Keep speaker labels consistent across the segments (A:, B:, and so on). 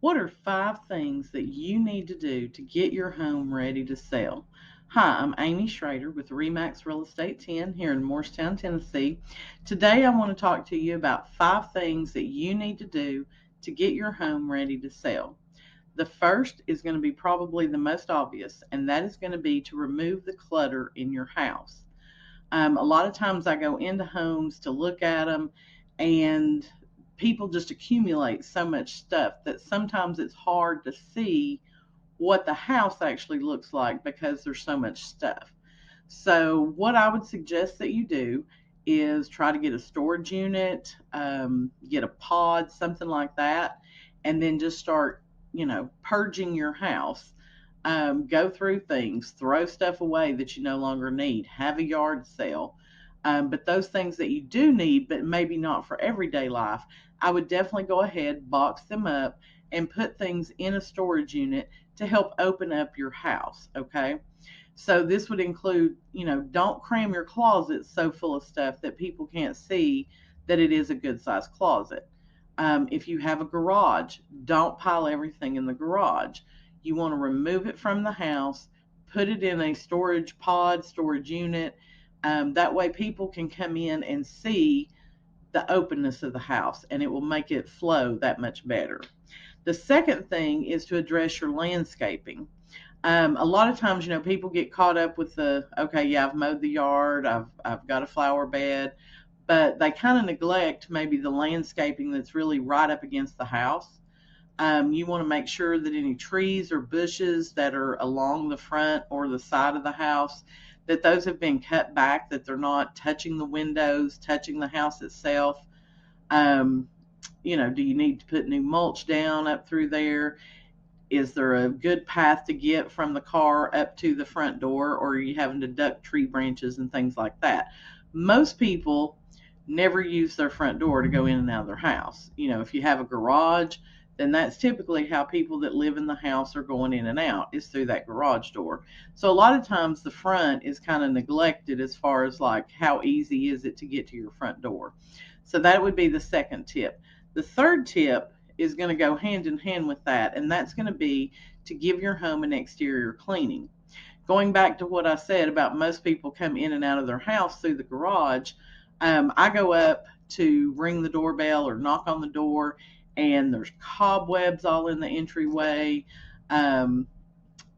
A: What are 5 things that you need to do to get your home ready to sell? Hi, I'm Amy Shrader with REMAX Real Estate TN here in Morristown, Tennessee. Today I want to talk to you about 5 things that you need to do to get your home ready to sell. The first is going to be probably the most obvious, and that is going to be to remove the clutter in your house. A lot of times I go into homes to look at them, and people just accumulate so much stuff that sometimes it's hard to see what the house actually looks like because there's so much stuff. So, what I would suggest that you do is try to get a storage unit, get a pod, something like that, and then just start, purging your house. Go through things, throw stuff away that you no longer need, have a yard sale. But those things that you do need, but maybe not for everyday life, I would definitely go ahead, box them up, and put things in a storage unit to help open up your house. Okay. So this would include, don't cram your closet so full of stuff that people can't see that it is a good sized closet. If you have a garage, don't pile everything in the garage. You want to remove it from the house, put it in a storage pod, storage unit. That way people can come in and see the openness of the house, and it will make it flow that much better. The second thing is to address your landscaping. A lot of times, people get caught up with okay, yeah, I've mowed the yard, I've got a flower bed, but they kind of neglect maybe the landscaping that's really right up against the house. You want to make sure that any trees or bushes that are along the front or the side of the house, that those have been cut back, that they're not touching the windows, touching the house itself. Um, do you need to put new mulch down up through there? Is there a good path to get from the car up to the front door, or are you having to duck tree branches and things like that? Most people never use their front door to go in and out of their house. If you have a garage, then that's typically how people that live in the house are going in and out, is through that garage door. So a lot of times the front is kind of neglected as far as like how easy is it to get to your front door. So that would be the second tip. The third tip is going to go hand in hand with that, and that's going to be to give your home an exterior cleaning. Going back to what I said about most people come in and out of their house through the garage, I go up to ring the doorbell or knock on the door, and there's cobwebs all in the entryway. Um,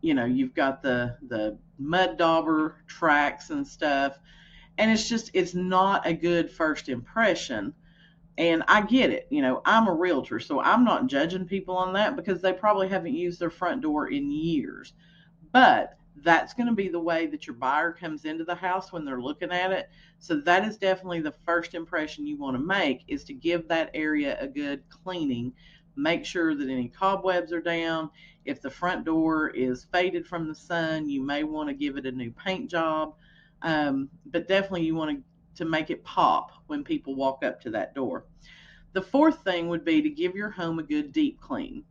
A: you've got the mud dauber tracks and stuff, and it's not a good first impression. And I get it. I'm a realtor, so I'm not judging people on that because they probably haven't used their front door in years. But that's going to be the way that your buyer comes into the house when they're looking at it. So that is definitely the first impression you want to make, is to give that area a good cleaning. Make sure that any cobwebs are down. If the front door is faded from the sun, you may want to give it a new paint job. But definitely you want to make it pop when people walk up to that door. The fourth thing would be to give your home a good deep clean.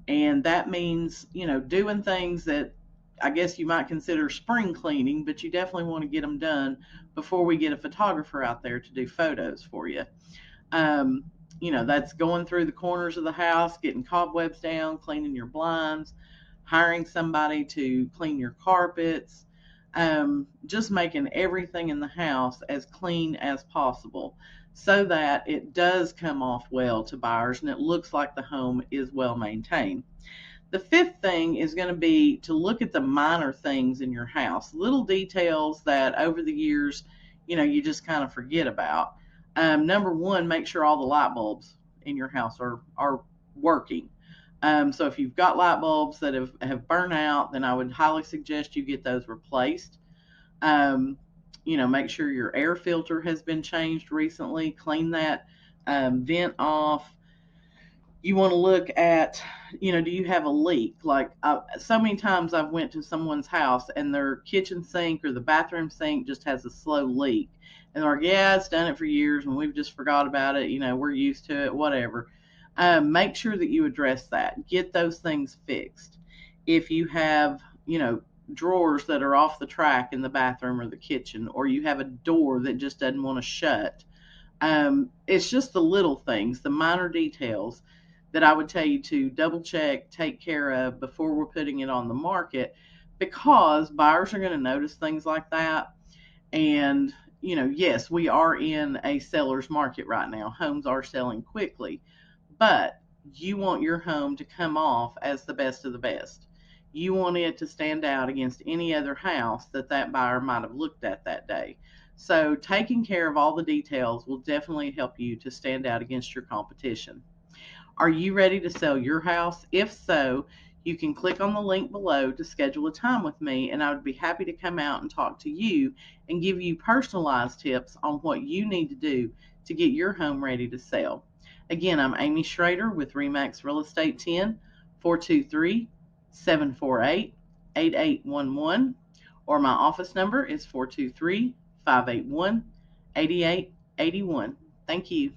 A: And that means, doing things that I guess you might consider spring cleaning, but you definitely want to get them done before we get a photographer out there to do photos for you. Um, that's going through the corners of the house, getting cobwebs down, cleaning your blinds, hiring somebody to clean your carpets, just making everything in the house as clean as possible so that it does come off well to buyers and it looks like the home is well maintained. The fifth thing is going to be to look at the minor things in your house, little details that over the years, you just kind of forget about. Number one, make sure all the light bulbs in your house are working. So if you've got light bulbs that have burnt out, then I would highly suggest you get those replaced. Um, make sure your air filter has been changed recently, clean that vent off. You want to look at, do you have a leak? Like so many times I've went to someone's house and their kitchen sink or the bathroom sink just has a slow leak. And they're like, yeah, it's done it for years and we've just forgot about it. We're used to it, whatever. Make sure that you address that. Get those things fixed. If you have, drawers that are off the track in the bathroom or the kitchen, or you have a door that just doesn't want to shut, it's just the little things, the minor details that I would tell you to double check, take care of before we're putting it on the market, because buyers are going to notice things like that. And, yes, we are in a seller's market right now. Homes are selling quickly, but you want your home to come off as the best of the best. You want it to stand out against any other house that buyer might have looked at that day. So taking care of all the details will definitely help you to stand out against your competition. Are you ready to sell your house? If so, you can click on the link below to schedule a time with me, and I would be happy to come out and talk to you and give you personalized tips on what you need to do to get your home ready to sell. Again, I'm Amy Shrader with REMAX Real Estate 10, 423-748-8811, or my office number is 423-581-8881. Thank you.